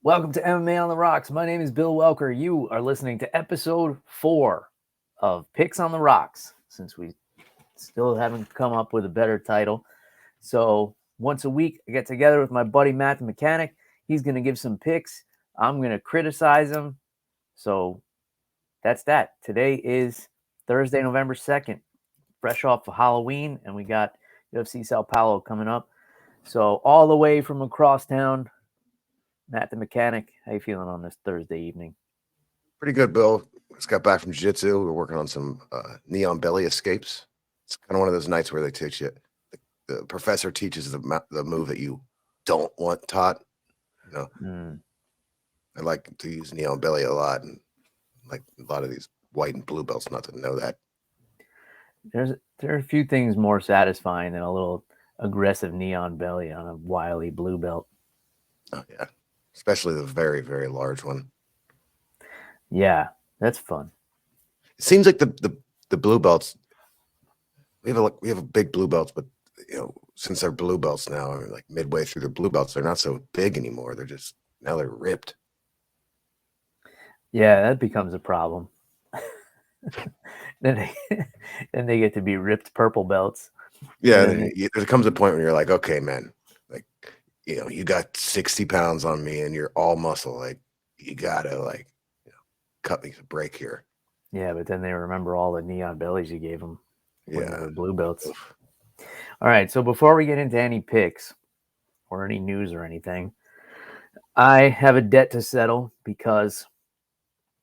Welcome to MMA on the Rocks. My name is Bill Welker. You are listening to episode 4 of Picks on the Rocks, since we still haven't come up with a better title. So once a week, I get together with my buddy Matt the Mechanic. He's going to give some picks. I'm going to criticize him. So that's that. Today is Thursday, November 2nd, fresh off of Halloween, and we got UFC Sao Paulo coming up. So all the way from across town, Matt the Mechanic, how you feeling on this Thursday evening? Pretty good, Bill. Just got back from jiu-jitsu. We're working on some neon belly escapes. It's kind of one of those nights where they teach you. The professor teaches the move that you don't want taught. I like to use neon belly a lot, and like a lot of these white and blue belts not to know that. There are a few things more satisfying than a little aggressive neon belly on a wily blue belt. Oh yeah, especially the very, very large one. Yeah, that's fun. It seems like the blue belts. We have a big blue belts, but since they're blue belts now, like midway through the blue belts, they're not so big anymore. Now they're ripped. Yeah, that becomes a problem. then they get to be ripped purple belts. Yeah, there comes a point where you're like, okay, man, like you got 60 pounds on me and you're all muscle. Like you gotta cut me a break here. Yeah, but then they remember all the neon bellies you gave them when they were blue belts. Oof. All right, so before we get into any picks or any news or anything, I have a debt to settle because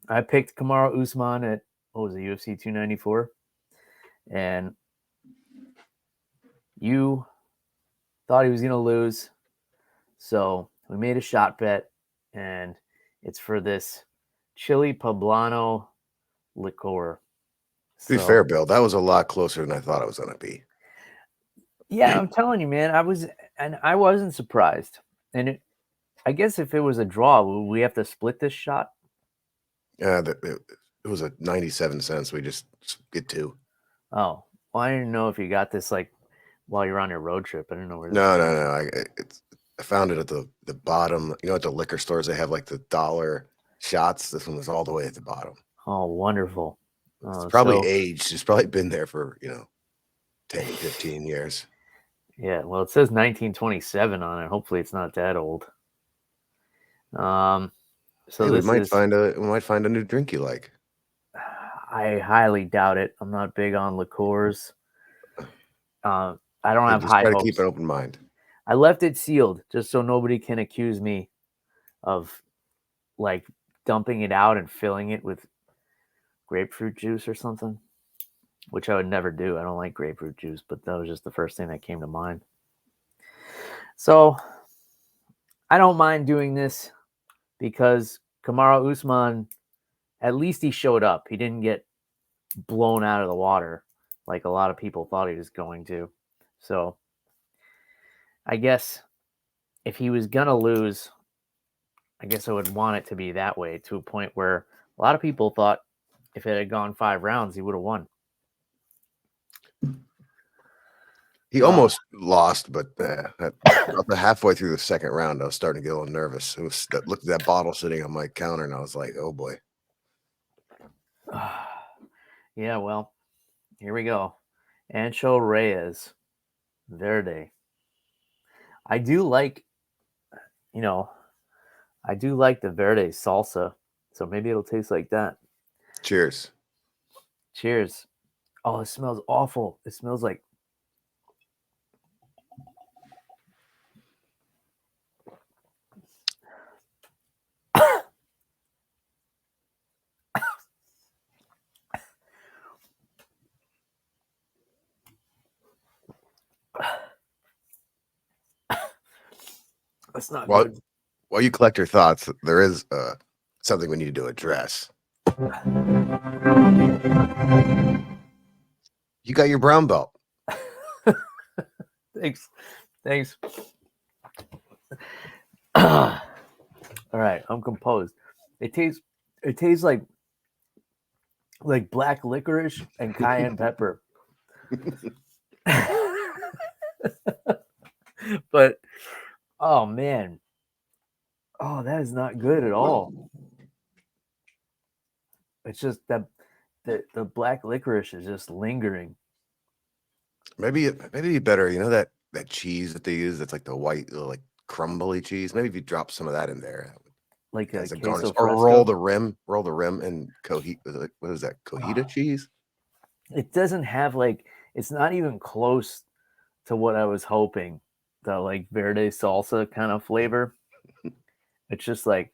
I picked Kamaru Usman at, UFC 294, and you thought he was going to lose, so we made a shot bet, and it's for this chili poblano liqueur. To be fair, Bill, that was a lot closer than I thought it was going to be. Yeah, I'm telling you, man, I wasn't surprised. And I guess if it was a draw, would we have to split this shot? Yeah, it was a 97 cents. We just get 2. Oh, well, I didn't know if you got this like while you're on your road trip. I didn't know where. No. I found it at the bottom. At the liquor stores they have like the dollar shots. This one was all the way at the bottom. Oh, wonderful. It's probably aged. It's probably been there for 10, 15 years. Yeah, well, it says 1927 on it. Hopefully, it's not that old. So hey, we might find a new drink you like. I highly doubt it. I'm not big on liqueurs. I don't have high hopes. Keep an open mind. I left it sealed just so nobody can accuse me of like dumping it out and filling it with grapefruit juice or something, which I would never do. I don't like grapefruit juice, but that was just the first thing that came to mind. So I don't mind doing this because Kamaru Usman, at least he showed up. He didn't get blown out of the water like a lot of people thought he was going to. So I guess if he was going to lose, I guess I would want it to be that way, to a point where a lot of people thought if it had gone 5 rounds, he would have won. He almost lost, but halfway through the second round, I was starting to get a little nervous. Looked at that bottle sitting on my counter, and I was like, oh, boy. Yeah, well, here we go. Ancho Reyes, Verde. I do like the Verde salsa, so maybe it'll taste like that. Cheers. Cheers. Oh, it smells awful. It smells like that's not good. While you collect your thoughts, there is something we need to address. You got your brown belt. Thanks. All right, I'm composed. It tastes like black licorice and cayenne pepper. But oh man, Oh, that is not good at all. It's just that the black licorice is just lingering. Maybe better. You know that cheese that they use that's like the white, like crumbly cheese. Maybe if you drop some of that in there Like a as a garnish, queso or fresco. roll the rim, and what is that? Cojita Oh, cheese? it doesn't have like it's not even close to what I was hoping. The like verde salsa kind of flavor. It's just like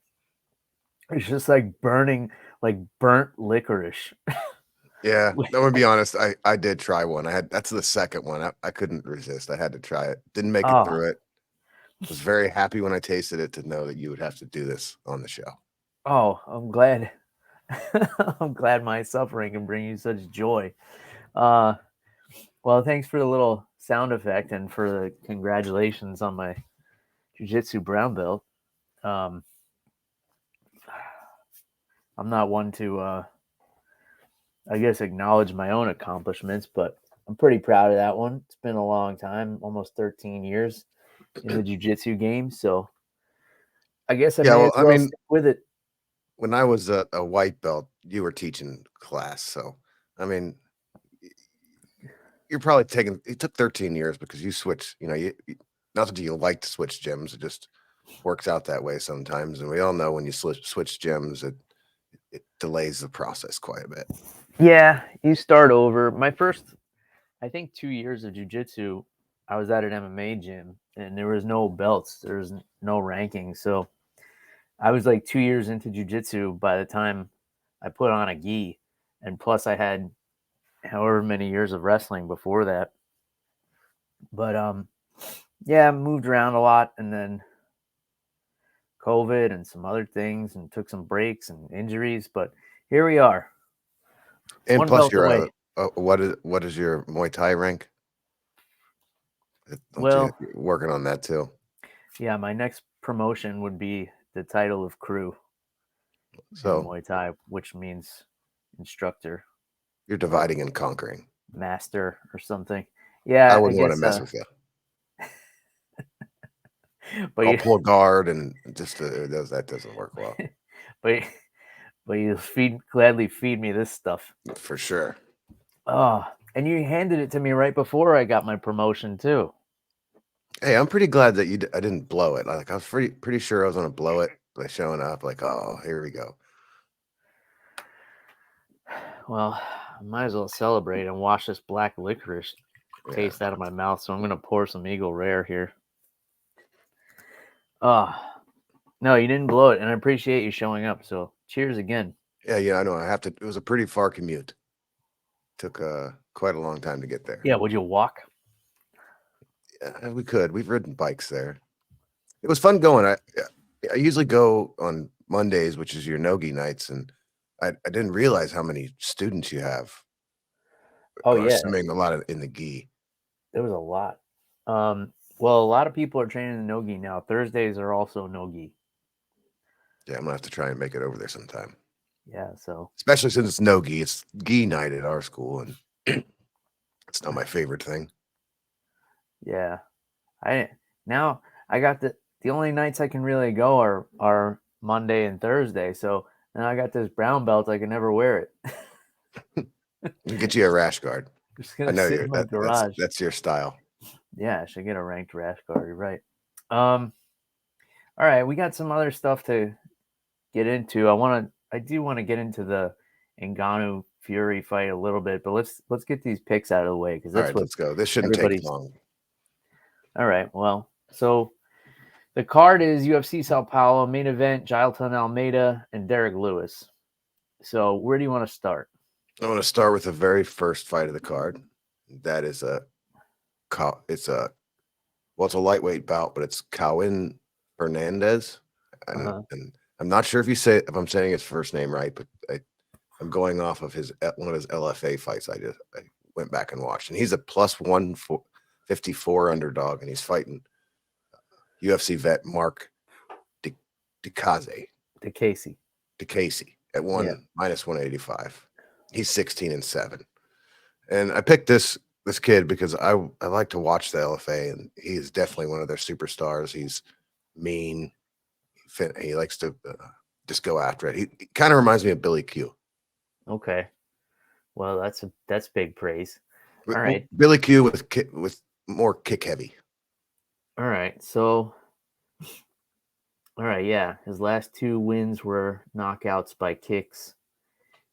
burning like burnt licorice. Yeah, I'm gonna be honest. I did try one. That's the second one. I couldn't resist. I had to try it. Didn't make it Oh, through it. Was very happy when I tasted it to know that you would have to do this on the show. oh, I'm glad. I'm glad my suffering can bring you such joy. Uh, well, thanks for the little sound effect and for the congratulations on my jiu-jitsu brown belt. Um, I'm not one to, I guess, acknowledge my own accomplishments, but I'm pretty proud of that one. It's been a long time, almost 13 years in the jiu-jitsu game, so I guess I Yeah, may well, as I well mean, stick with it. when I was a white belt, you were teaching class, so I mean, you're probably taking. It took 13 years because you switch. Not that you like to switch gyms, it just works out that way sometimes, and we all know when you switch gyms, it delays the process quite a bit. Yeah, you start over. My first, I think, 2 years of jiu-jitsu, I was at an MMA gym, and there was no belts. There was no ranking, so I was like 2 years into jiu-jitsu by the time I put on a gi, and plus I had however many years of wrestling before that. But yeah, I moved around a lot, and then COVID and some other things, and took some breaks and injuries. But here we are, And one plus, belt you're away. what is your Muay Thai rank? Don't you Well, you're working on that too? yeah, my next promotion would be the title of crew in So Muay Thai, which means instructor you're or dividing and conquering. master or something. I Yeah, I wouldn't want to guess. mess with you. But I'll you, pull guard and just that doesn't work well but but you gladly feed me this stuff. for sure. Oh, and you handed it to me right before I got my promotion too. Hey, I'm pretty glad that I didn't blow it. Like I was pretty sure I was gonna blow it by showing up. Like, oh, here we go. Well, I might as well celebrate and wash this black licorice Yeah. taste out of my mouth. So I'm gonna pour some Eagle Rare here. Oh, no, you didn't blow it, and I appreciate you showing up. So cheers again. Yeah, I know. I have to. It was a pretty far commute. Took quite a long time to get there. Yeah, would you walk? Yeah, we could. We've ridden bikes there. It was fun going. I usually go on Mondays, which is your nogi nights, and I didn't realize how many students you have. Oh I'm yeah, assuming a lot of in the gi. there was a lot. Well, a lot of people are training the nogi now. Thursdays are also nogi. Yeah, I'm gonna have to try and make it over there sometime. Yeah, so Especially since it's nogi. It's gi night at our school, and it's not my favorite thing. yeah, I now I got the only nights I can really go are Monday and Thursday. So now I got this brown belt. I can never wear it. Get you a rash guard. Just I gonna know sit you're in my garage. that's your style. Yeah, I should get a ranked rash guard. You're right. Um, all right, we got some other stuff to get into. I do want to get into the Ngannou Fury fight a little bit, but let's get these picks out of the way because All that's right, what let's go. This shouldn't take everybody's. long. All right, well, so the card is UFC Sao Paulo main event: Jailton Almeida and Derek Lewis. So where do you want to start? I want to start with the very first fight of the card. That is it's a it's a lightweight bout, but it's Cowan Hernandez, and Uh-huh. I'm not sure if I'm saying his first name right, but I'm going off of his one of his LFA fights. I went back and watched, and he's a plus 154 underdog, and he's fighting UFC vet Mark DeCaze To Casey. DeCasey at Yeah. minus 185. He's 16-7. And I picked this kid because I like to watch the LFA, and he is definitely one of their superstars. He's mean. he likes to just go after it. He kind of reminds me of Billy Q. Okay. Well, that's big praise. All right. Billy Q with more kick heavy. All right. So, all right. Yeah. His last 2 wins were knockouts by kicks.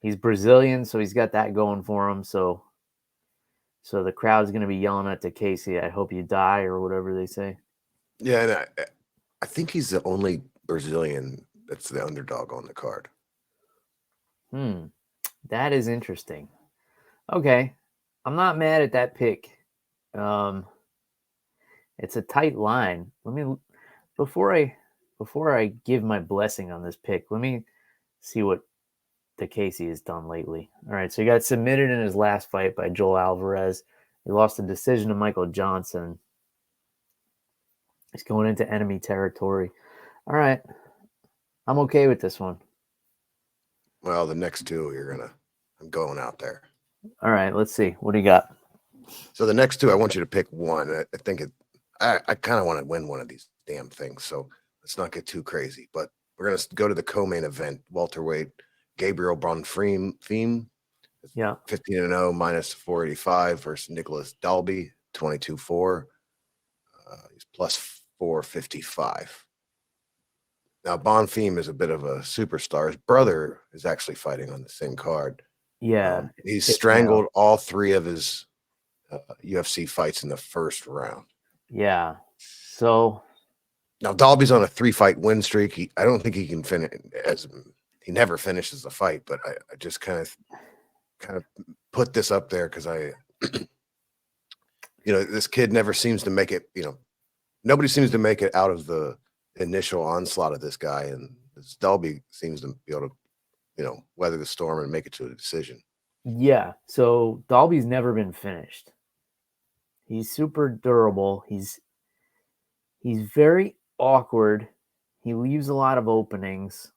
He's Brazilian, so he's got that going for him. So the crowd's going to be yelling at Casey, I hope you die, or whatever they say. Yeah, and I think he's the only Brazilian that's the underdog on the card. That is interesting. Okay. I'm not mad at that pick. It's a tight line. Let me before I give my blessing on this pick, let me see what Casey has done lately. All right, so he got submitted in his last fight by Joel Alvarez. He lost a decision to Michael Johnson. He's going into enemy territory. All right, I'm okay with this one. Well, the next 2 I'm going out there. All right, let's see. What do you got? So the next 2, I want you to pick one. I think I kind of want to win one of these damn things. So let's not get too crazy. But we're gonna go to the co-main event, welterweight Gabriel Bonfim. Yeah. 15-0 minus 485 versus Nicholas Dalby, 22-4. He's plus 455. Now, Bonfim is a bit of a superstar. His brother is actually fighting on the same card. Yeah. He's strangled all 3 of his UFC fights in the first round. Yeah. So now Dalby's on a 3-fight win streak. I don't think he can finish he never finishes the fight, but I just kind of put this up there because this kid never seems to make it, nobody seems to make it out of the initial onslaught of this guy. And this Dalby seems to be able to, weather the storm and make it to a decision. Yeah. So Dalby's never been finished. He's super durable. He's very awkward. He leaves a lot of openings.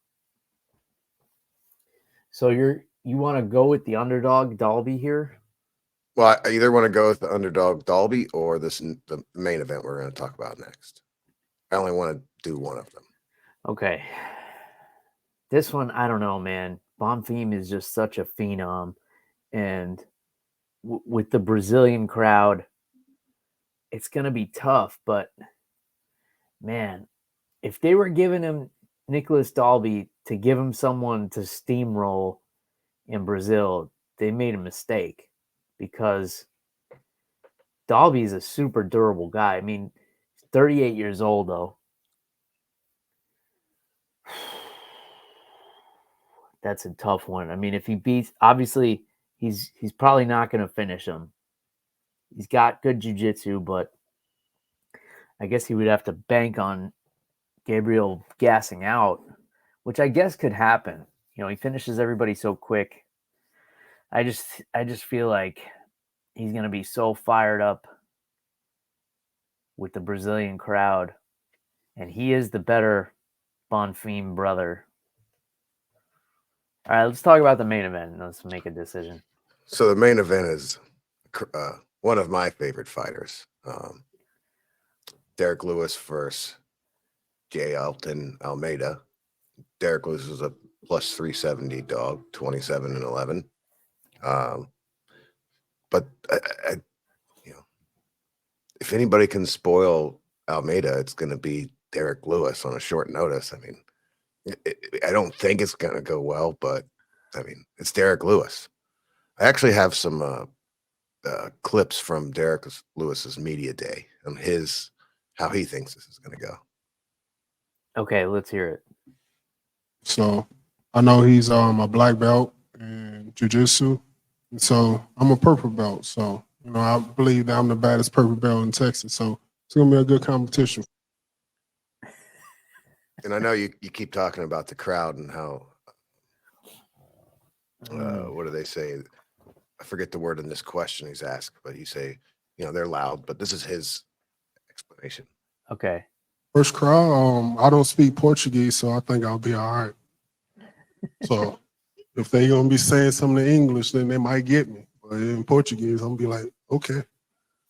So you want to go with the underdog Dalby here? Well, I either want to go with the underdog Dalby or the main event we're going to talk about next. I only want to do one of them. Okay. This one, I don't know, man. Bonfim is just such a phenom. And with the Brazilian crowd, it's going to be tough. But, man, if they were giving him Nicholas Dalby to give him someone to steamroll in Brazil, they made a mistake because Dalby is a super durable guy. I mean, he's 38 years old, though. That's a tough one. I mean, if he beats, obviously, he's probably not going to finish him. He's got good jiu-jitsu, but I guess he would have to bank on Gabriel gassing out, which I guess could happen. He finishes everybody so quick. I just feel like he's going to be so fired up with the Brazilian crowd, and he is the better Bonfim brother. All right, let's talk about the main event and let's make a decision. So the main event is one of my favorite fighters, Derek Lewis versus J. Alton Almeida. Derek Lewis is a plus 370 dog, 27-11. But if anybody can spoil Almeida, it's going to be Derek Lewis on a short notice. I mean, I don't think it's going to go well, but I mean, it's Derek Lewis. I actually have some clips from Derek Lewis's media day on how he thinks this is going to go. Okay, let's hear it. So I know he's a black belt in jiu-jitsu. So I'm a purple belt. So, I believe that I'm the baddest purple belt in Texas. So it's going to be a good competition. And I know you keep talking about the crowd and how, what do they say? I forget the word in this question he's asked, but you say, they're loud, but this is his explanation. Okay. First crowd, I don't speak Portuguese, so I think I'll be all right. So if they're going to be saying something in English, then they might get me. But in Portuguese, I'm going to be like, okay,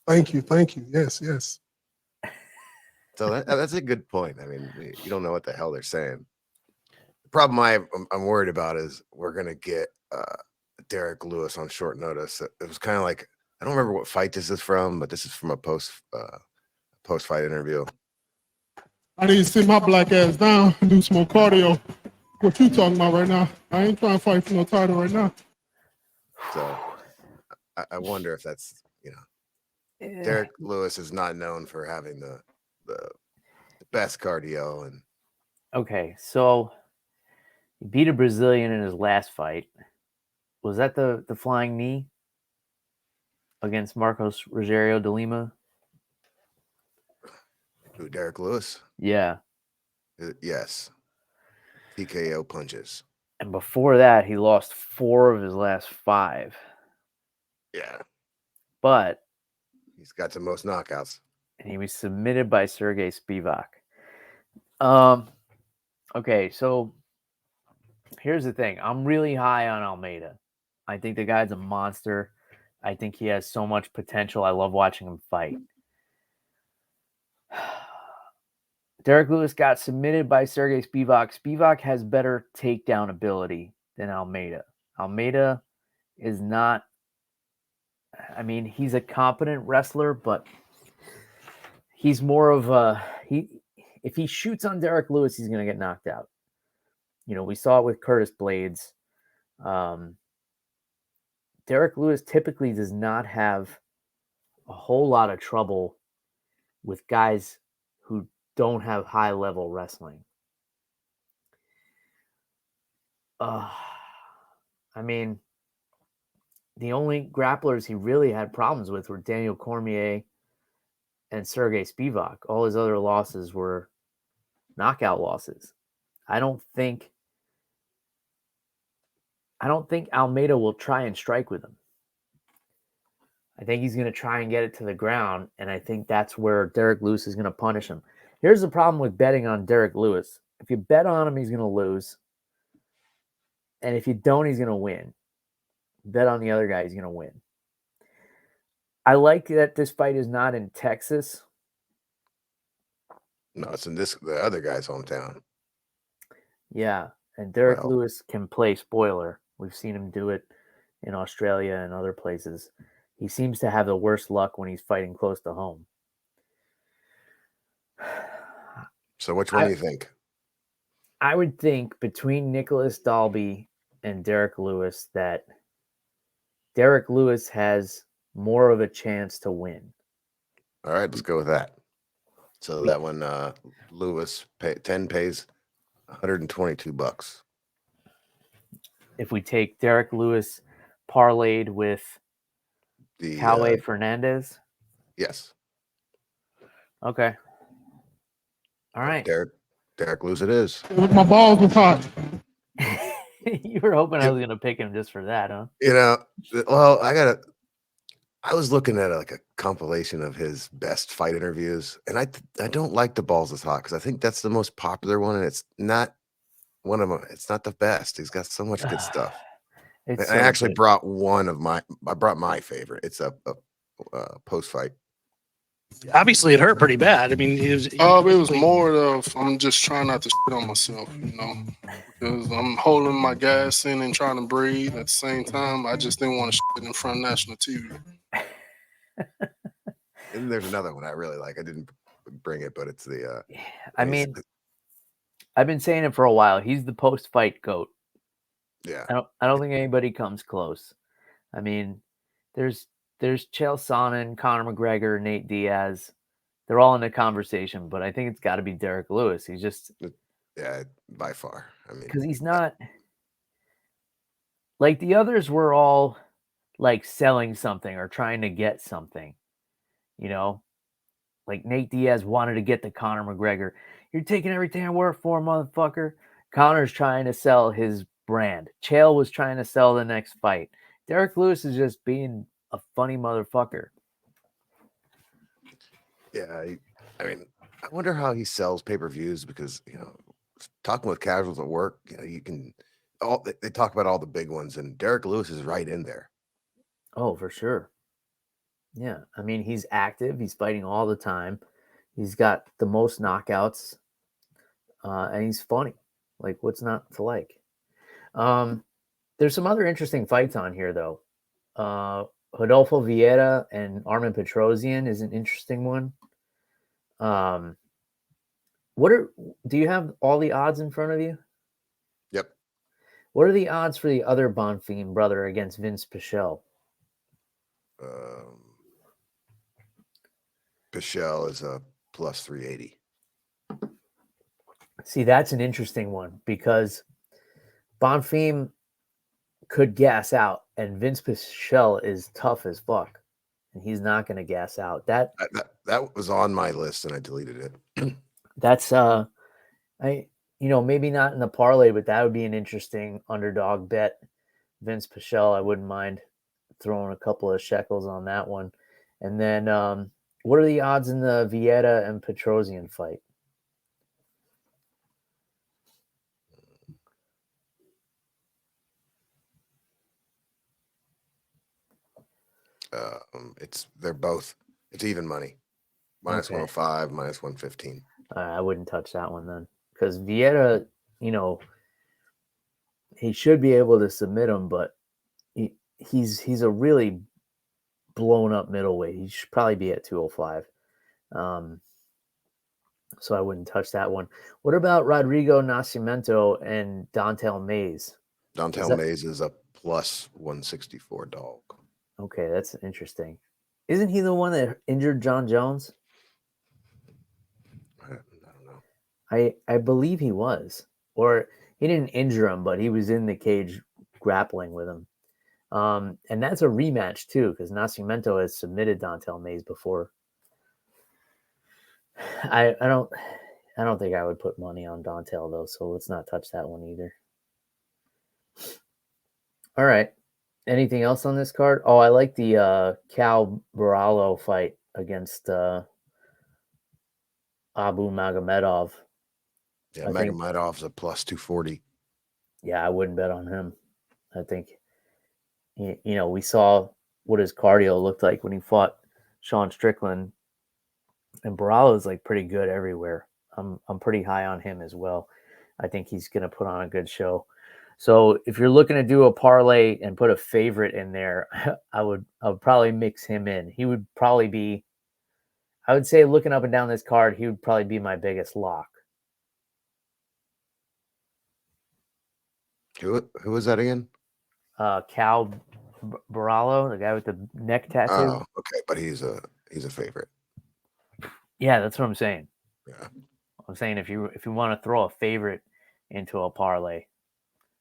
thank you, yes. So that's a good point. I mean, you don't know what the hell they're saying. The problem I'm worried about is we're gonna get Derek Lewis on short notice. It was kind of like, I don't remember what fight this is from, but this is from a post fight interview. I need to sit my black ass down and do some more cardio. What you talking about right now? I ain't trying to fight for no title right now. So I wonder if that's, Derek Lewis is not known for having the best cardio. And Okay, so he beat a Brazilian in his last fight. Was that the flying knee against Marcos Rogério de Lima? who, Derek Lewis? Yeah. Yes. TKO punches. And before that, he lost 4 of his last 5. Yeah. But He's got the most knockouts. And he was submitted by Sergey Spivak. Okay, so here's the thing. I'm really high on Almeida. I think the guy's a monster. I think he has so much potential. I love watching him fight. Derek Lewis got submitted by Sergey Spivak. Spivak has better takedown ability than Almeida. Almeida is not, I mean, he's a competent wrestler, but he's more of a, if he shoots on Derek Lewis, he's going to get knocked out. We saw it with Curtis Blades. Derek Lewis typically does not have a whole lot of trouble with guys who don't have high level wrestling. I mean, the only grapplers he really had problems with were Daniel Cormier and Sergey Spivak. All his other losses were knockout losses. I don't think Almeida will try and strike with him. I think he's going to try and get it to the ground, and I think that's where Derek Lewis is going to punish him. Here's the problem with betting on Derek Lewis. If you bet on him, he's going to lose. And if you don't, he's going to win. Bet on the other guy, he's going to win. I like that this fight is not in Texas. No, it's in the other guy's hometown. Yeah, and Derek Lewis can play spoiler. We've seen him do it in Australia and other places. He seems to have the worst luck when he's fighting close to home. So which one do you think? I would think between Nicholas Dalby and Derek Lewis that Derek Lewis has more of a chance to win. All right, let's go with that. So that one, Lewis 10 pays $122. If we take Derek Lewis parlayed with Coway Fernandez? Yes. Okay. All right. Derek Lewis it is. My balls was hot. You were hoping I was going to pick him just for that, huh? Well, I was looking at a compilation of his best fight interviews, and I don't like the balls is hot because I think that's the most popular one, and it's not one of them. It's not the best. He's got so much good stuff. I actually brought my favorite. It's a post fight. Obviously, it hurt pretty bad. I mean, it was more of I'm just trying not to shit on myself, because I'm holding my gas in and trying to breathe at the same time. I just didn't want to shit in front of national TV. And there's another one I really like. I didn't bring it, but it's the. I've been saying it for a while. He's the post-fight GOAT. Yeah. I don't think anybody comes close. I mean, there's Chael Sonnen, Conor McGregor, Nate Diaz. They're all in the conversation, but I think it's got to be Derek Lewis. He's just by far. I mean, because he's not like the others were all like selling something or trying to get something, like Nate Diaz wanted to get the Conor McGregor. You're taking everything I work for, motherfucker. Conor's trying to sell his brand. Chael was trying to sell the next fight. Derek Lewis is just being a funny motherfucker. Yeah, I mean, I wonder how he sells pay-per-views because talking with casuals at work, you can they talk about all the big ones, and Derek Lewis is right in there. Oh, for sure. Yeah, I mean, he's active. He's fighting all the time. He's got the most knockouts, and he's funny. Like, what's not to like? There's some other interesting fights on here, though. Rodolfo Vieira and Armin Petrosian is an interesting one. Do you have all the odds in front of you? Yep. What are the odds for the other Bonfim brother against Vince Pichel? Pichel is a plus 380. See, that's an interesting one because Bonfim could gas out, and Vince Pichel is tough as fuck, and he's not going to gas out. That was on my list, and I deleted it. That's maybe not in the parlay, but that would be an interesting underdog bet. Vince Pichel, I wouldn't mind throwing a couple of shekels on that one. And then, what are the odds in the Vieira and Petrosian fight? It's even money. Minus Okay. 105, minus 115. I wouldn't touch that one then, because Vieira, he should be able to submit him, but he's a really blown up middleweight. He should probably be at 205. So I wouldn't touch that one. What about Rodrigo Nascimento and Dontel Mays? Dontel Mays is a plus 164 dog. Okay, that's interesting. Isn't he the one that injured John Jones? I don't know. I believe he was. Or he didn't injure him, but he was in the cage grappling with him. And that's a rematch too, because Nascimento has submitted Dontel Mays before. I don't think I would put money on Dontel though, so let's not touch that one either. All right. Anything else on this card? Oh, I like the Cal Barallo fight against Abu Magomedov. Yeah, Magomedov's a plus 240. Yeah, I wouldn't bet on him. I think, we saw what his cardio looked like when he fought Sean Strickland, and Barallo's like pretty good everywhere. I'm pretty high on him as well. I think he's going to put on a good show. So if you're looking to do a parlay and put a favorite in there, I would probably mix him in. He would probably be, I would say, looking up and down this card, he would probably be my biggest lock. Who was that again? Cal Barallo, the guy with the neck tattoo. Oh, okay, but he's a favorite. Yeah, that's what I'm saying. Yeah, I'm saying if you want to throw a favorite into a parlay,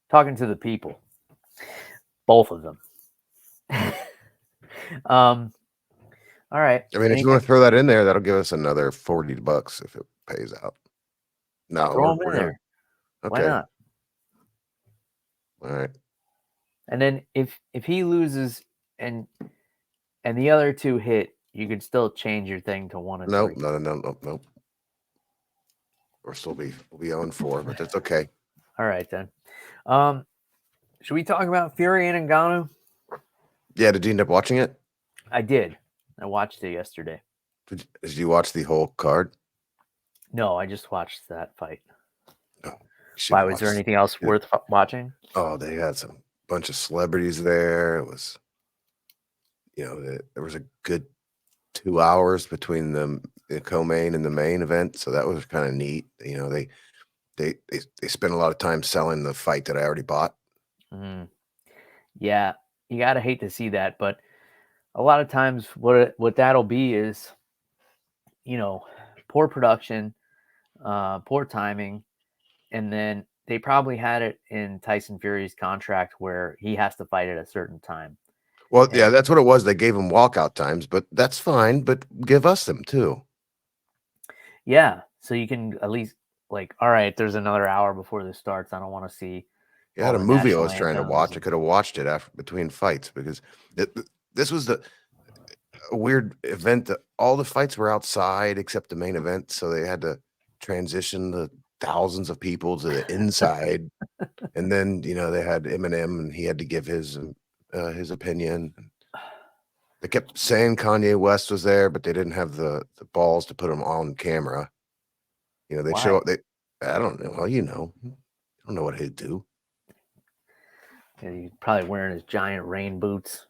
talking to the people, both of them. All right. I mean, if you want to throw that in there, that'll give us another $40 if it pays out. No, throw him in there. Okay. Why not? All right. And then if he loses and the other two hit, you could still change your thing to 1 and 3. Nope. We'll be 0-4, but that's okay. All right then. Should we talk about Fury and Ngannou? Yeah, did you end up watching it? I did. I watched it yesterday. Did you watch the whole card? No, I just watched that fight. Oh, why was there anything else worth watching? Oh, they had some bunch of celebrities there. It was, there was a good 2 hours between the co-main and the main event, so that was kind of neat. They spent a lot of time selling the fight that I already bought. Mm. Yeah, you gotta hate to see that, but a lot of times what that'll be is, poor production, poor timing, and then they probably had it in Tyson Fury's contract where he has to fight at a certain time. Well, yeah, that's what it was. They gave him walkout times, but that's fine. But give us them too. Yeah, so you can at least all right, there's another hour before this starts. I don't want to see. You had a movie I was trying to watch. I could have watched it between fights because this was a weird event that all the fights were outside except the main event, so they had to transition the thousands of people to the inside, and then they had Eminem and he had to give his opinion. They kept saying Kanye West was there, but they didn't have the balls to put him on camera. You know, they'd show Why? up. I don't know. Well, you know, I don't know what he'd do. Yeah, he's probably wearing his giant rain boots.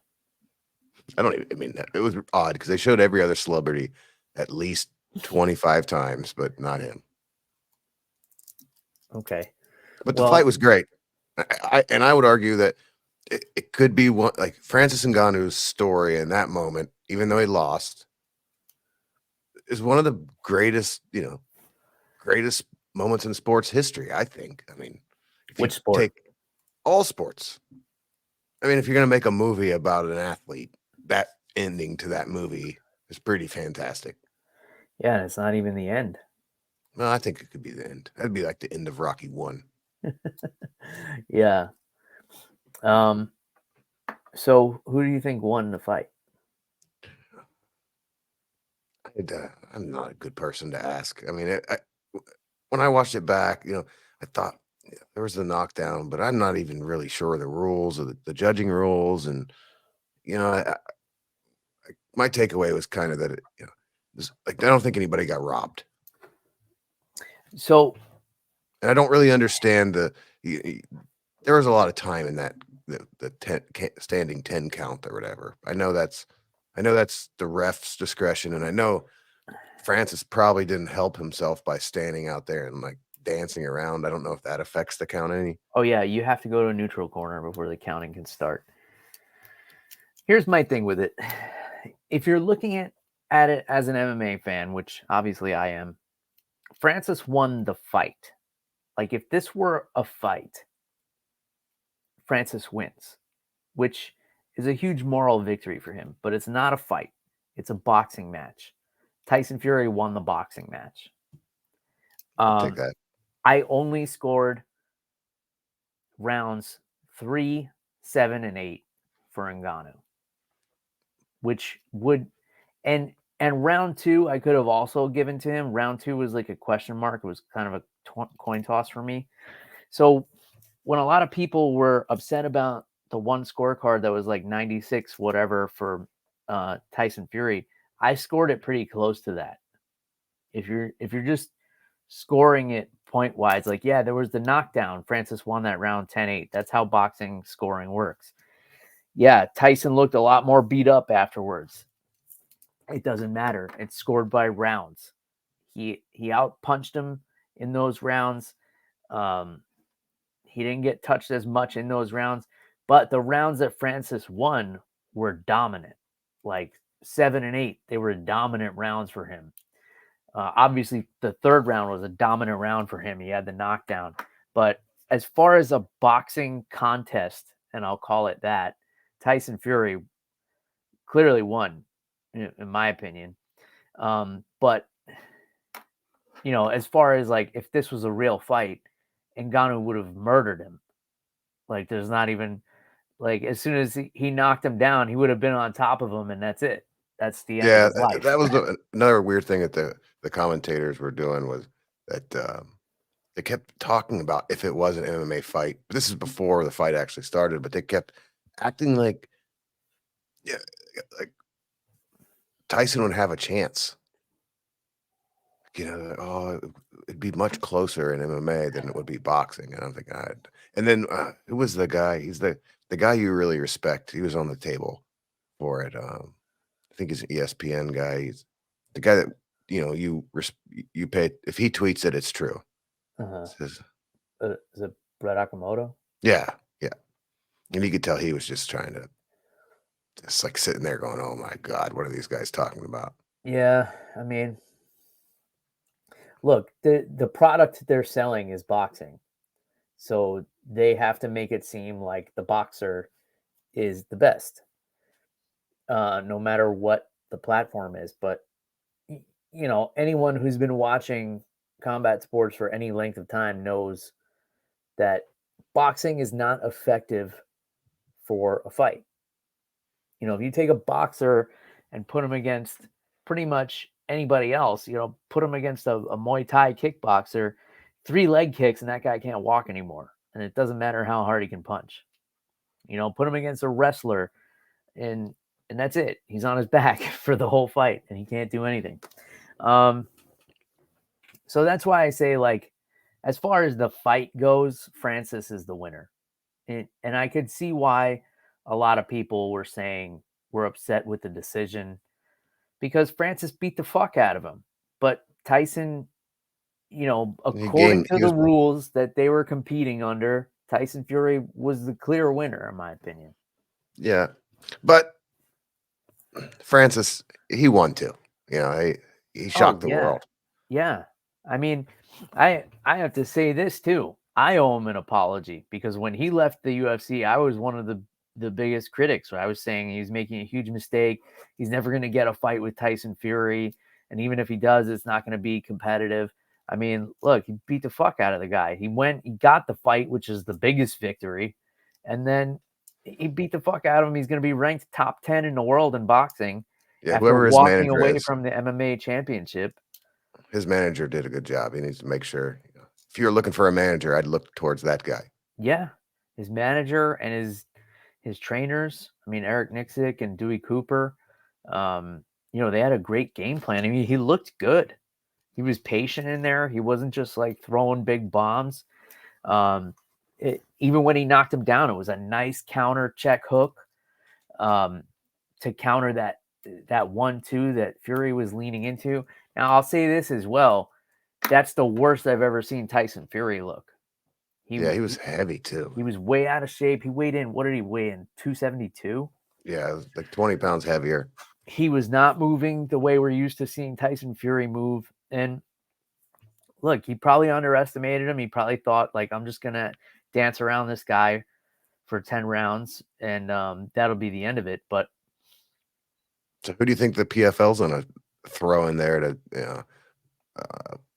I don't even. I mean, it was odd because they showed every other celebrity at least 25 times, but not him. Okay. But the Well, fight was great. I would argue that it could be one like Francis Ngannou's story in that moment, even though he lost, is one of the greatest, greatest moments in sports history, I think. I mean, if you which sport? take all sports, I mean, if you're going to make a movie about an athlete, that ending to that movie is pretty fantastic. Yeah, and it's not even the end. Well, I think it could be the end. That'd be like the end of Rocky 1. Yeah. So who do you think won the fight? I'm not a good person to ask. I mean, when I watched it back, I thought there was the knockdown, but I'm not even really sure of the rules of the judging rules. And, my takeaway was kind of that, I don't think anybody got robbed. So And I don't really understand there was a lot of time in that, the standing 10 count or whatever. I know that's the ref's discretion. And I know Francis probably didn't help himself by standing out there and like dancing around. I don't know if that affects the count any. oh yeah, you have to go to a neutral corner before the counting can start. Here's my thing with it. If you're looking at it as an MMA fan, which obviously I am, Francis won the fight. Like if this were a fight, Francis wins, which is a huge moral victory for him, but it's not a fight. It's a boxing match. Tyson Fury won the boxing match. I'll take that. I only scored rounds 3, 7, and 8 for Ngannou, which would and round 2 I could have also given to him. Round 2 was like a question mark. It was kind of a coin toss for me. So when a lot of people were upset about the one scorecard that was like 96 whatever for Tyson Fury, I scored it pretty close to that. If you're just scoring it point wise, like, yeah, there was the knockdown. Francis won that round 10-8. That's how boxing scoring works. Yeah, Tyson looked a lot more beat up afterwards. It doesn't matter. It's scored by rounds. He out punched him in those rounds. He didn't get touched as much in those rounds, but the rounds that Francis won were dominant. Like 7 and 8, they were dominant rounds for him. Obviously, the third round was a dominant round for him. He had the knockdown. But as far as a boxing contest, and I'll call it that, Tyson Fury clearly won, in my opinion. But, as far as like if this was a real fight, Ngannou would have murdered him. Like there's not even like as soon as he knocked him down, he would have been on top of him, and that's it. That's the end of his life. That was another weird thing that the commentators were doing was that they kept talking about if it was an MMA fight. This is before the fight actually started, but they kept acting like Tyson would have a chance. It'd be much closer in MMA than it would be boxing. And I'm thinking, and then who was the guy? He's the guy you really respect. He was on the table for it. I think he's an ESPN guy. He's the guy that you pay. If he tweets it, it's true. Is it Brett Akamoto? Yeah, and you could tell he was just trying to, just like sitting there going, "Oh my God, what are these guys talking about?" Yeah, I mean, look, the product they're selling is boxing, so they have to make it seem like the boxer is the best, no matter what the platform is. But anyone who's been watching combat sports for any length of time knows that boxing is not effective for a fight. If you take a boxer and put him against pretty much anybody else, put him against a Muay Thai kickboxer, 3 leg kicks and that guy can't walk anymore. And it doesn't matter how hard he can punch. Put him against a wrestler and and that's it. He's on his back for the whole fight, and he can't do anything. So that's why I say, like, as far as the fight goes, Francis is the winner. And I could see why a lot of people were saying we're upset with the decision because Francis beat the fuck out of him. But Tyson, according to the rules that they were competing under, Tyson Fury was the clear winner, in my opinion. Yeah. But Francis, he won too. He shocked the world. Yeah. I mean, I have to say this too. I owe him an apology because when he left the UFC, I was one of the biggest critics. I was saying he's making a huge mistake. He's never going to get a fight with Tyson Fury. And even if he does, it's not going to be competitive. I mean, look, he beat the fuck out of the guy. He got the fight, which is the biggest victory. And then he beat the fuck out of him. He's going to be ranked top 10 in the world in boxing after walking away from the MMA championship. His manager did a good job. He needs to make sure. If you're looking for a manager, I'd look towards that guy. Yeah, his manager and his trainers. I mean, Eric Nixick and Dewey Cooper. They had a great game plan. I mean, he looked good. He was patient in there. He wasn't just like throwing big bombs. Even when he knocked him down, it was a nice counter check hook to counter that 1-2 that Fury was leaning into. Now, I'll say this as well. That's the worst I've ever seen Tyson Fury look. He was heavy too. He was way out of shape. He weighed in, what did he weigh in? 272? Yeah, it was like 20 pounds heavier. He was not moving the way we're used to seeing Tyson Fury move. And look, he probably underestimated him. He probably thought, like, I'm just going to dance around this guy for 10 rounds and that'll be the end of it. But so who do you think the PFL's going to throw in there to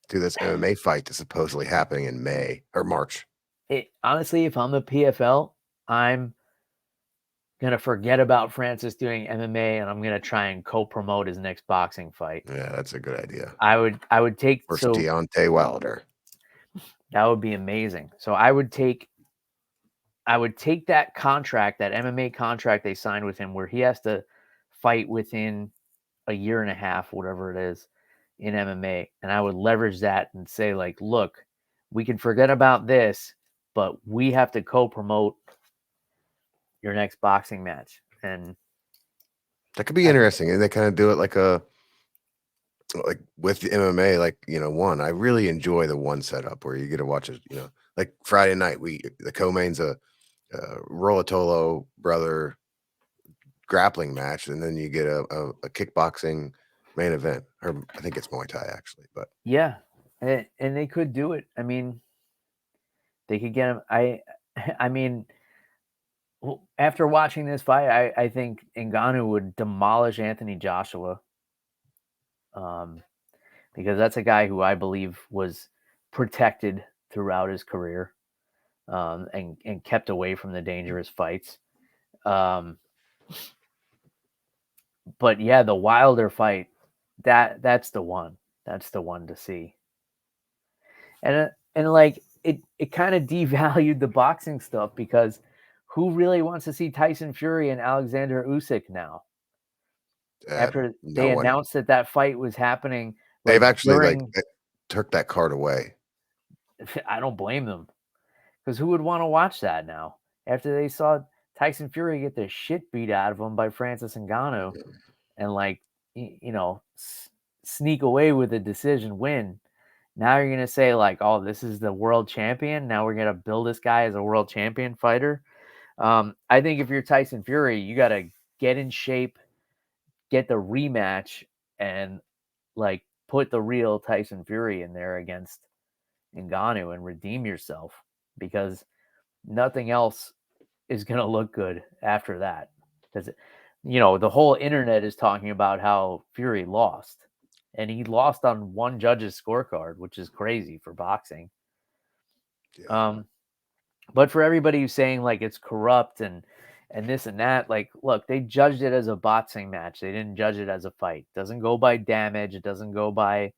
do this MMA fight that's supposedly happening in May or March? Honestly, if I'm the PFL, I'm going to forget about Francis doing MMA and I'm going to try and co-promote his next boxing fight. Yeah, that's a good idea. I would take Deontay Wilder. That would be amazing. So I would take that contract, that MMA contract they signed with him where he has to fight within a year and a half, whatever it is, in MMA. And I would leverage that and say, like, look, we can forget about this, but we have to co-promote your next boxing match. And that could be interesting. And they kind of do it like with the MMA, one. I really enjoy the one setup where you get to watch it, like Friday night, the co-main's a Rollatolo brother grappling match, and then you get a kickboxing main event, or I think it's Muay Thai actually, but yeah, and they could do it. I mean, they could get him. I mean, after watching this fight, I think Ngannou would demolish Anthony Joshua, because that's a guy who I believe was protected throughout his career, and kept away from the dangerous fights. But yeah, the Wilder fight, that's the one. That's the one to see. And like it kind of devalued the boxing stuff because who really wants to see Tyson Fury and Alexander Usyk now? After they announced that fight was happening, they've actually took that card away. I don't blame them, because who would want to watch that now after they saw Tyson Fury get the shit beat out of him by Francis Ngannou and sneak away with a decision win? Now you're going to say, like, oh, this is the world champion. Now we're going to build this guy as a world champion fighter. I think if you're Tyson Fury, you got to get in shape, get the rematch, and like put the real Tyson Fury in there against Ngannou and redeem yourself, because nothing else is going to look good after that. Because, the whole internet is talking about how Fury lost. And he lost on one judge's scorecard, which is crazy for boxing. Yeah. But for everybody who's saying like it's corrupt and this and that, like, look, they judged it as a boxing match. They didn't judge it as a fight. It doesn't go by damage. It doesn't go by,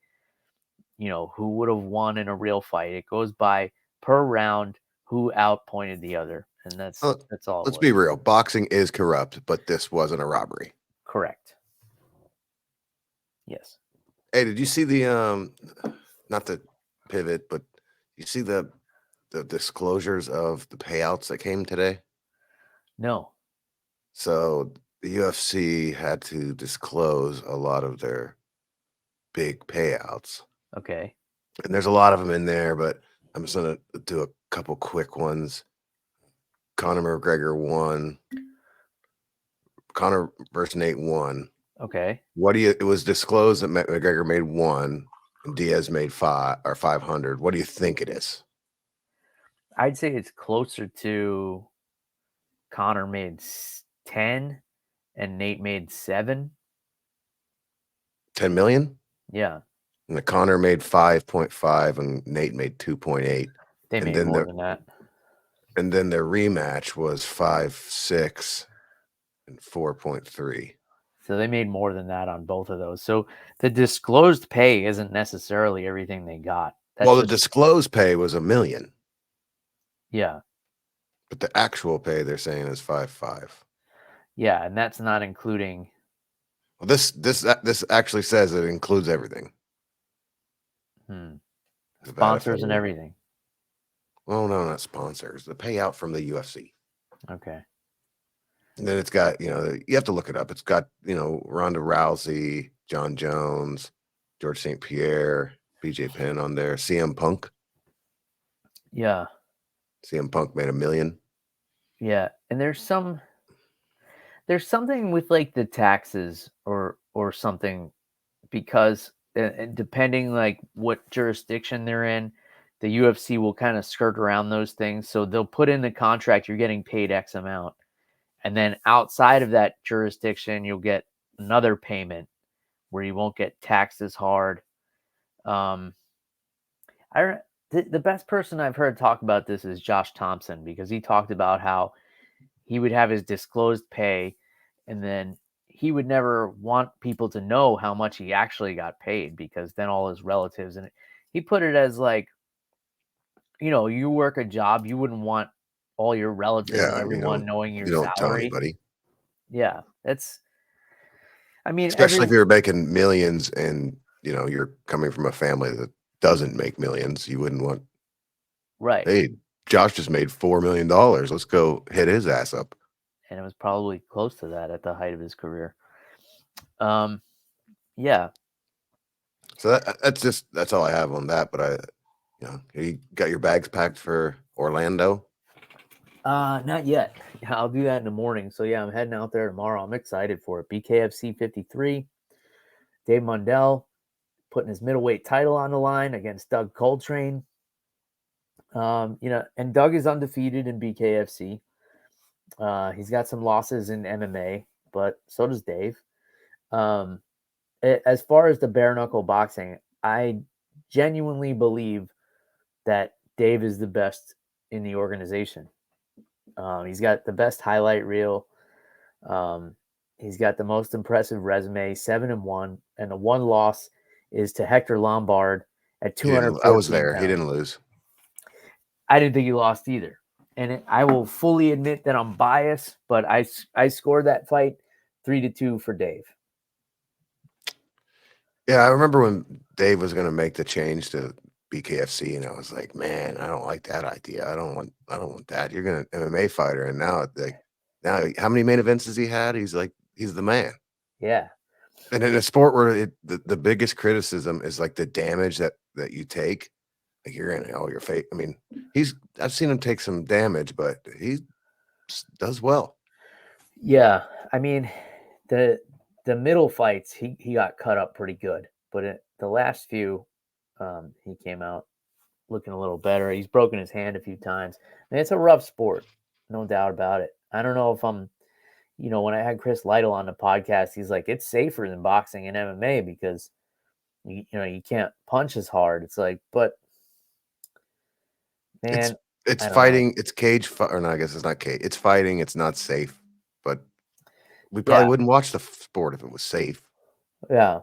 who would have won in a real fight. It goes by per round who outpointed the other. And that's all. Let's be real. Boxing is corrupt, but this wasn't a robbery. Correct. Yes. Hey, did you see the not the pivot, but you see the disclosures of the payouts that came today? No. So the UFC had to disclose a lot of their big payouts. Okay. And there's a lot of them in there, but I'm just gonna do a couple quick ones. Conor McGregor won. Conor versus Nate won. Okay. It was disclosed that McGregor made 1 and Diaz made 5 or 500. What do you think it is? I'd say it's closer to Connor made 10 and Nate made 7. 10 million? Yeah. And the Conor made 5.5 and Nate made 2.8. They And made then more than that. And then their rematch was 5.6 and 4.3. So they made more than that on both of those. So the disclosed pay isn't necessarily everything they got. That's Well, the just, disclosed pay was $1 million, yeah. but the actual pay they're saying is 5.5. Yeah. And that's not including. Well, this actually says it includes everything. Sponsors and everything. Well, no, not sponsors. The payout from the UFC. Okay. And then it's got, you have to look it up. It's got, Ronda Rousey, John Jones, George St. Pierre, BJ Penn on there, CM Punk. Yeah. CM Punk made $1 million. Yeah. And there's something with like the taxes or something, because depending like what jurisdiction they're in, the UFC will kind of skirt around those things. So they'll put in the contract, you're getting paid X amount. And then outside of that jurisdiction, you'll get another payment where you won't get taxed as hard. The best person I've heard talk about this is Josh Thompson, because he talked about how he would have his disclosed pay, and then he would never want people to know how much he actually got paid, because then all his relatives, and he put it as like, you work a job, you wouldn't want all your relatives and Yeah, everyone knowing your you don't tell salary. anybody. Yeah, Especially if you're making millions and you're coming from a family that doesn't make millions, you wouldn't want, right. hey, Josh just made $4 million. Let's go hit his ass up. And it was probably close to that at the height of his career. Yeah. So that's all I have on that. But you got your bags packed for Orlando? Not yet. I'll do that in the morning. So yeah, I'm heading out there tomorrow. I'm excited for it. BKFC 53. Dave Mundell putting his middleweight title on the line against Doug Coltrane. And Doug is undefeated in BKFC. He's got some losses in MMA, but so does Dave. As far as the bare knuckle boxing, I genuinely believe that Dave is the best in the organization. He's got the best highlight reel. He's got the most impressive resume, 7-1, and the one loss is to Hector Lombard at 214 I was there. pounds. He didn't lose. I didn't think he lost either. And I will fully admit that I'm biased, but I scored that fight 3-2 for Dave. Yeah, I remember when Dave was going to make the change to BKFC, and I was like, man, I don't like that idea. I don't want that. You're going to MMA fighter, and now how many main events has he had? He's the man. Yeah. And in a sport where the biggest criticism is like the damage that you take, like you're in your face. I mean, I've seen him take some damage, but he does well. Yeah. I mean, the middle fights, he got cut up pretty good, but the last few, he came out looking a little better. He's broken his hand a few times. I mean, it's a rough sport, no doubt about it. I don't know if I'm, when I had Chris Lytle on the podcast, he's like, it's safer than boxing and MMA because you can't punch as hard. It's like, but man, it's I don't fighting. know. It's cage, or no, I guess it's not cage. It's fighting. It's not safe, but we Yeah. probably wouldn't watch the sport if it was safe. Yeah.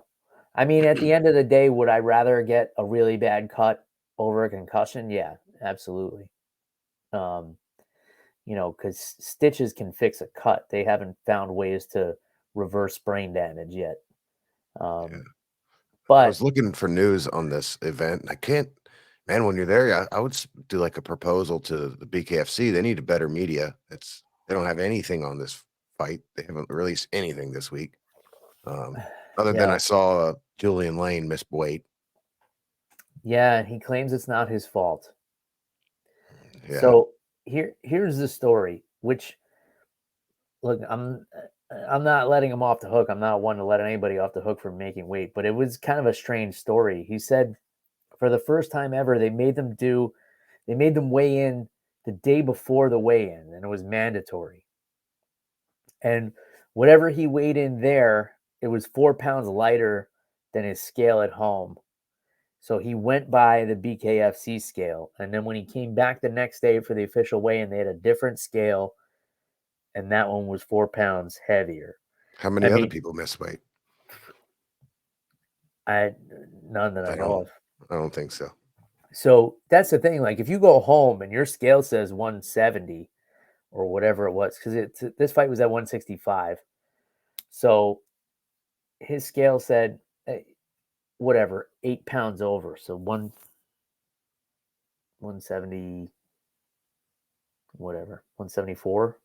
I mean, at the end of the day, would I rather get a really bad cut over a concussion? Yeah, absolutely. Because stitches can fix a cut. They haven't found ways to reverse brain damage yet. I But was looking for news on this event. And I can't, man. When you're there, I would do like a proposal to the BKFC. They need a better media. They don't have anything on this fight. They haven't released anything this week. Other than Yeah. I saw Julian Lane miss weight. yeah, he claims it's not his fault. Yeah. So here's the story, which look, I'm not letting him off the hook. I'm not one to let anybody off the hook for making weight, but it was kind of a strange story. He said for the first time ever, they made them weigh in the day before the weigh-in, and it was mandatory. And whatever he weighed in there, it was 4 pounds lighter than his scale at home. So he went by the BKFC scale. And then when he came back the next day for the official weigh-in, they had a different scale, and that one was 4 pounds heavier. How many other people miss weight? None that I know of. I don't think so. So that's the thing. Like, if you go home and your scale says 170 or whatever it was, because this fight was at 165. So his scale said whatever, 8 pounds over. So 170, whatever, 174.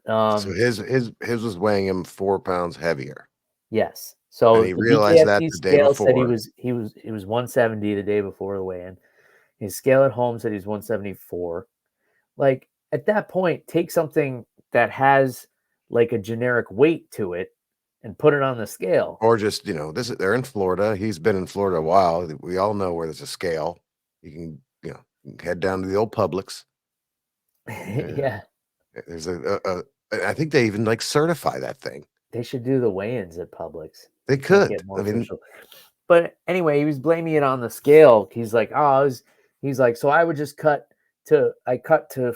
So his was weighing him 4 pounds heavier. Yes. So And he the realized that BKFC the day scale said before. he was 170 the day before the weigh-in. His scale at home said he's 174. Like, at that point, take something that has like a generic weight to it and put it on the scale. Or just, they're in Florida. He's been in Florida a while. We all know where there's a scale. You can, head down to the old Publix. Yeah. There's I think they even like certify that thing. They should do the weigh-ins at Publix. They Make could. it more I mean, official. But anyway, he was blaming it on the scale. He's like, he's like, so I would just cut to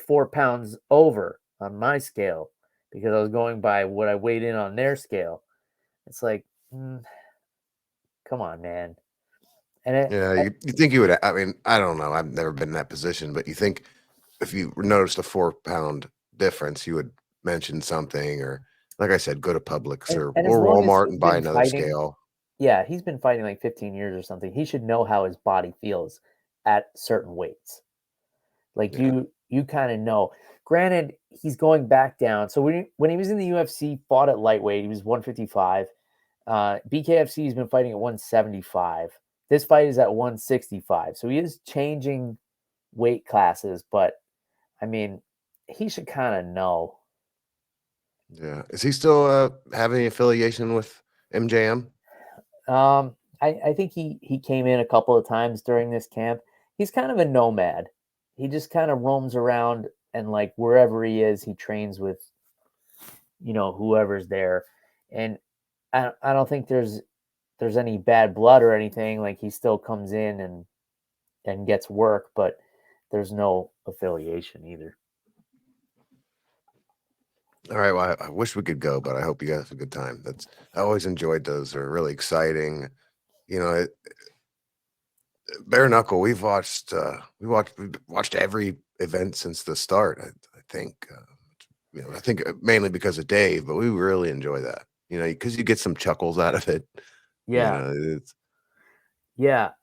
4 pounds over on my scale because I was going by what I weighed in on their scale. It's like, come on, man. And you think you would, I mean, I don't know. I've never been in that position, but you think if you noticed a 4 pound difference, you would mention something, or like I said, go to Publix or as long as Walmart he's and buy been another fighting, scale. yeah, he's been fighting like 15 years or something. He should know how his body feels at certain weights. Like you kind of know. Granted, he's going back down. So when he was in the UFC, fought at lightweight, he was 155. BKFC has been fighting at 175. This fight is at 165. So he is changing weight classes, but I mean, he should kind of know. Yeah. Is he still have any affiliation with MJM? I think he came in a couple of times during this camp. He's kind of a nomad. He just kind of roams around, and like wherever he is, he trains with whoever's there. And I don't think there's any bad blood or anything. Like, he still comes in and gets work, but there's no affiliation either. All right. Well, I wish we could go, but I hope you guys have a good time. I always enjoyed those. They're really exciting. Bare knuckle. We watched every event since the start. I think. I think mainly because of Dave, but we really enjoy that. Because you get some chuckles out of it. Yeah,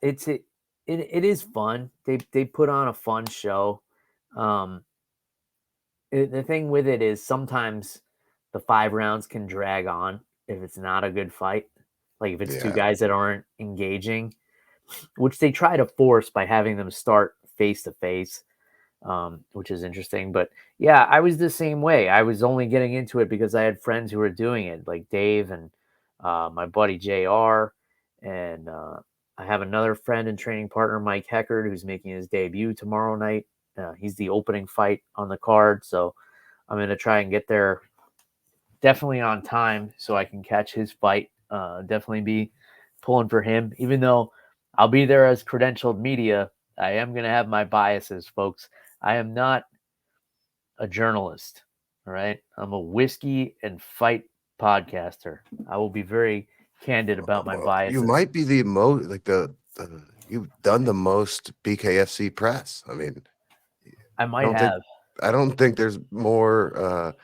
it is fun. They put on a fun show. The thing with it is sometimes the 5 rounds can drag on if it's not a good fight. Like if it's two guys that aren't engaging, which they try to force by having them start face to face, which is interesting. But yeah, I was the same way. I was only getting into it because I had friends who were doing it, like Dave and my buddy JR. And I have another friend and training partner, Mike Heckard, who's making his debut tomorrow night. He's the opening fight on the card. So I'm going to try and get there definitely on time so I can catch his fight. Definitely be pulling for him, even though I'll be there as credentialed media. I am going to have my biases, folks. I am not a journalist. All right. I'm a whiskey and fight podcaster. I will be very candid about my biases. You might be the most you've done the most BKFC press. I mean, I might have. I don't think there's more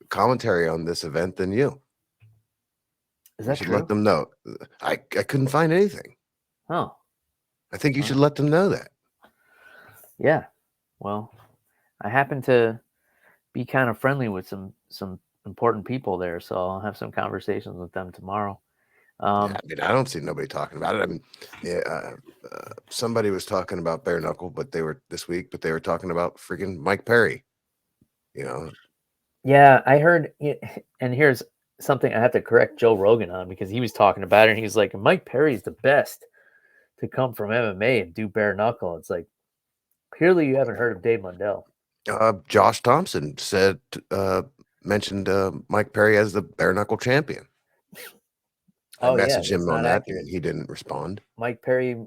commentary on this event than you. Is You that should true? let them know. I couldn't find anything. Oh, I think you should let them know that. yeah. Well, I happen to be kind of friendly with some important people there, so I'll have some conversations with them tomorrow. Yeah, I mean, I don't see nobody talking about it. I mean, yeah, somebody was talking about bare knuckle, but they were talking about freaking Mike Perry. You know, Yeah, I heard, and here's something I have to correct Joe Rogan on because he was talking about it, and he was like, Mike Perry's the best to come from MMA and do bare knuckle. It's like, clearly you haven't heard of Dave Mundell. Josh Thompson mentioned Mike Perry as the bare knuckle champion. I Oh, yeah, messaged that's him on not that, accurate. and he didn't respond. Mike Perry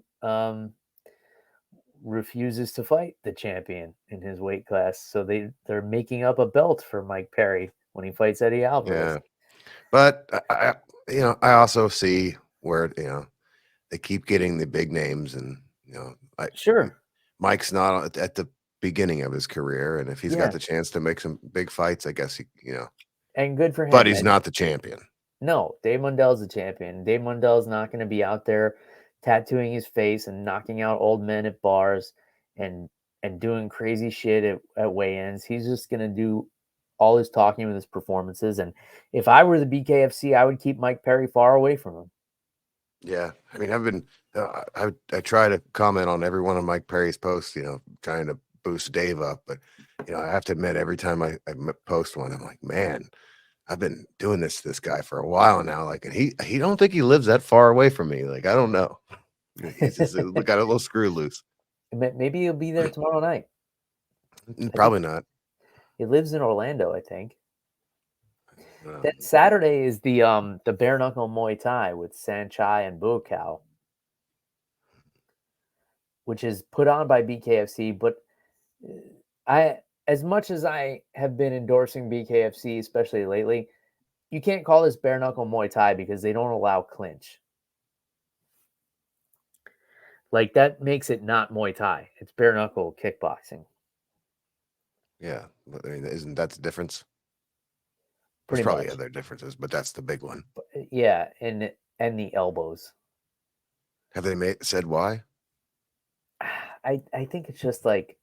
refuses to fight the champion in his weight class, so they're making up a belt for Mike Perry when he fights Eddie Alvarez. Yeah, but I also see where they keep getting the big names, and Sure. Mike's not at the beginning of his career, and if he's got the chance to make some big fights, I guess and good for him. But he's not the champion. No, Dave Mundell's the champion. Dave Mundell's not going to be out there tattooing his face and knocking out old men at bars and doing crazy shit at weigh-ins. He's just going to do all his talking with his performances. And if I were the BKFC, I would keep Mike Perry far away from him. Yeah, I mean, I've been I try to comment on every one of Mike Perry's posts, trying to boost Dave up, but I have to admit, every time I post one, I'm like, man, I've been doing this guy for a while now. Like, and he don't think he lives that far away from me. Like, I don't know. He's just got a little screw loose. Maybe he'll be there tomorrow night. Probably not. He lives in Orlando, I think. That Saturday is the bare knuckle Muay Thai with Sanchai and Buakaw, which is put on by BKFC. But as much as I have been endorsing BKFC, especially lately, you can't call this bare knuckle Muay Thai because they don't allow clinch. Like, that makes it not Muay Thai. It's bare knuckle kickboxing. Yeah, I mean, isn't that the difference? There's Pretty probably much. other differences, but that's the big one. Yeah, and the elbows. Have they said why? I think it's just like,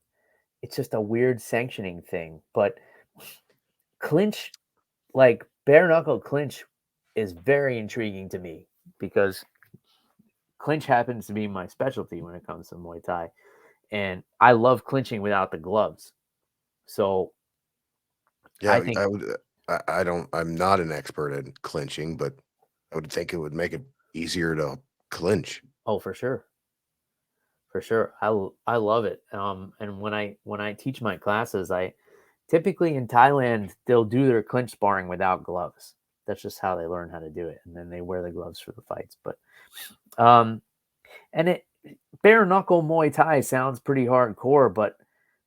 it's just a weird sanctioning thing. But clinch, like bare knuckle clinch, is very intriguing to me because clinch happens to be my specialty when it comes to Muay Thai, and I love clinching without the gloves. So Yeah, I think, I would. I'm not an expert in clinching, but I would think it would make it easier to clinch. oh, for sure. For sure. I love it. And when I teach my classes, I typically in Thailand, they'll do their clinch sparring without gloves. That's just how they learn how to do it. And then they wear the gloves for the fights. But and it bare knuckle Muay Thai sounds pretty hardcore, but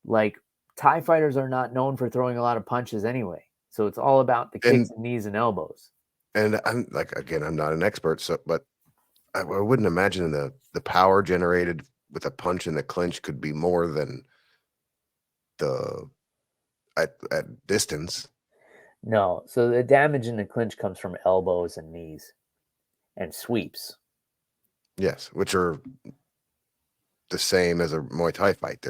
like, Thai fighters are not known for throwing a lot of punches anyway. So it's all about the kicks and knees and elbows. And I'm like, again, I'm not an expert, but I wouldn't imagine the power generated with a punch in the clinch could be more than at distance. No, so the damage in the clinch comes from elbows and knees and sweeps. Yes, which are the same as a Muay Thai fight.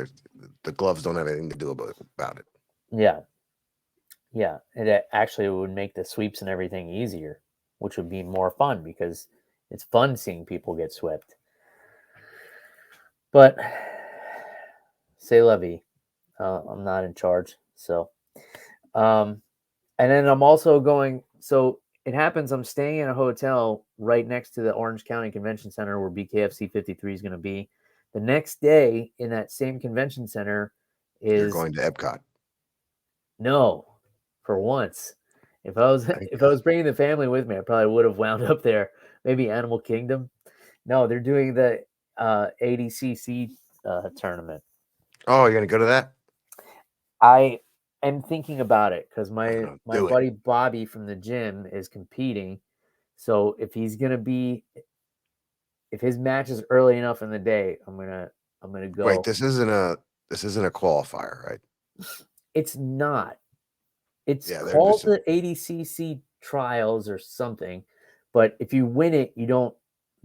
The gloves don't have anything to do about it. Yeah. Yeah. It actually would make the sweeps and everything easier, which would be more fun because it's fun seeing people get swept. But c'est la vie. I'm not in charge. So, and then I'm also going, so it happens, I'm staying in a hotel right next to the Orange County Convention Center where BKFC 53 is going to be. The next day in that same convention center You're is going to Epcot. No, for once. If I was bringing the family with me, I probably would have wound up there. Maybe Animal Kingdom. No, they're doing the ADCC tournament. Oh, you're gonna go to that? I am thinking about it because my do it. buddy Bobby from the gym is competing. So if his match is early enough in the day, I'm gonna go. Wait, this isn't a qualifier, right? It's not. It's Yeah, they're called just the ADCC trials or something, but if you win it, you don't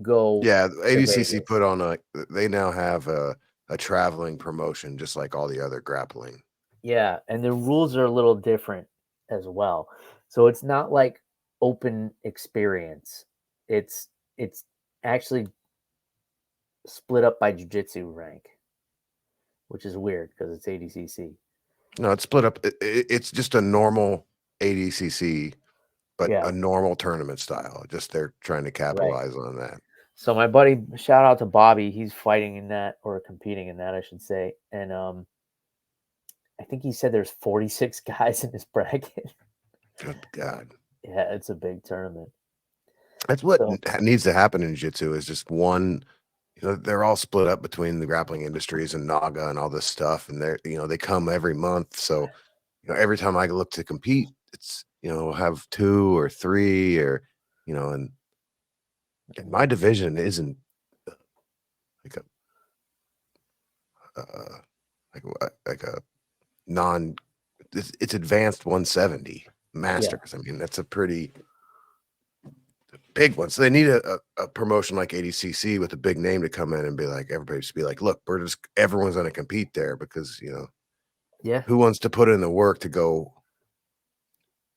go. yeah. to ADCC Vegas. put on a. They now have a traveling promotion, just like all the other grappling. Yeah, and the rules are a little different as well. So it's not like open experience. It's actually split up by jiu-jitsu rank, which is weird because it's ADCC. No, it's split up. It's just a normal ADCC, but Yeah, a normal tournament style. Just they're trying to right. capitalize on that. So my buddy, shout out to Bobby, he's fighting in that or competing in that, I should say. And I think he said there's 46 guys in this bracket. Good God. Yeah, it's a big tournament. That's what So, needs to happen in jiu-jitsu is just one, they're all split up between the grappling industries and Naga and all this stuff. And they're, they come every month. So, every time I look to compete, it's, have 2 or 3 or, and my division isn't like a, like a non, it's advanced 170 masters. I mean, that's a pretty big one. So they need a promotion like ADCC with a big name to come in and be like, everybody just be like, look, everyone's going to compete there because, yeah. who wants to put in the work to go,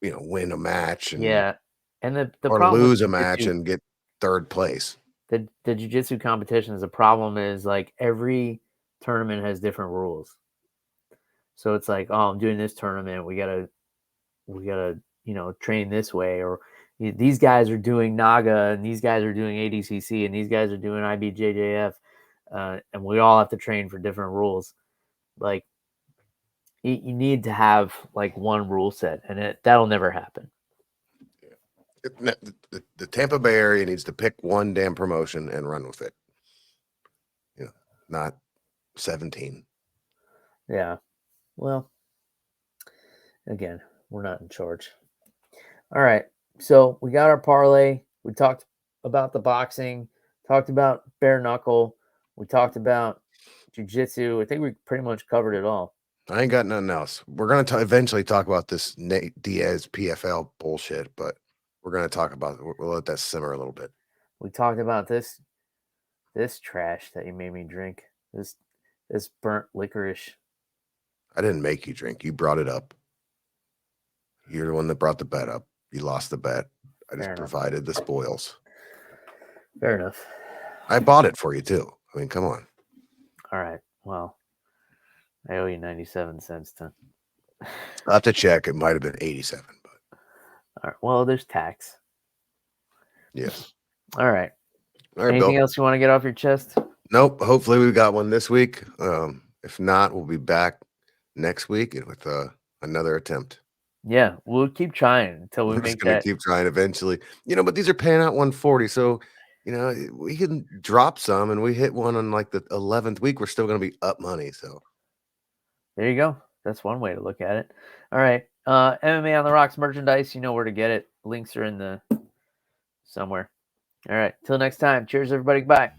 win a match and Yeah. And the or problem with lose a match jiu-jitsu, and get 3rd place. the jiu-jitsu competitions, the problem is like every tournament has different rules. So it's like, oh, I'm doing this tournament. We gotta, train this way. Or these guys are doing Naga and these guys are doing ADCC and these guys are doing IBJJF. And we all have to train for different rules. Like you need to have like one rule set and that'll never happen. The Tampa Bay area needs to pick one damn promotion and run with it. Not 17. Yeah. Well, again, we're not in charge. All right. So we got our parlay. We talked about the boxing, talked about bare knuckle. We talked about jiu-jitsu. I think we pretty much covered it all. I ain't got nothing else. We're going to eventually talk about this Nate Diaz PFL bullshit, but we're going to talk about it. We'll let that simmer a little bit. We talked about this trash that you made me drink. This burnt licorice. I didn't make you drink. You brought it up. You're the one that brought the bet up. You lost the bet. I just provided the spoils. Fair enough. I bought it for you too. I mean, come on. All right. Well, I owe you 97 cents then. I'll have to check. It might have been 87, but all right. Well, there's tax. Yes. All right. All right, Anything Bill. else you want to get off your chest? Nope. Hopefully we got one this week. If not, we'll be back next week with another attempt. Yeah, we'll keep trying until we We're make just gonna that. keep trying eventually. But these are paying out 140, so we can drop some, and we hit one on like the 11th week. We're still gonna be up money. So there you go. That's one way to look at it. All right. MMA on the Rocks merchandise. You know where to get it. Links are in the somewhere. All right. Till next time. Cheers, everybody. Bye.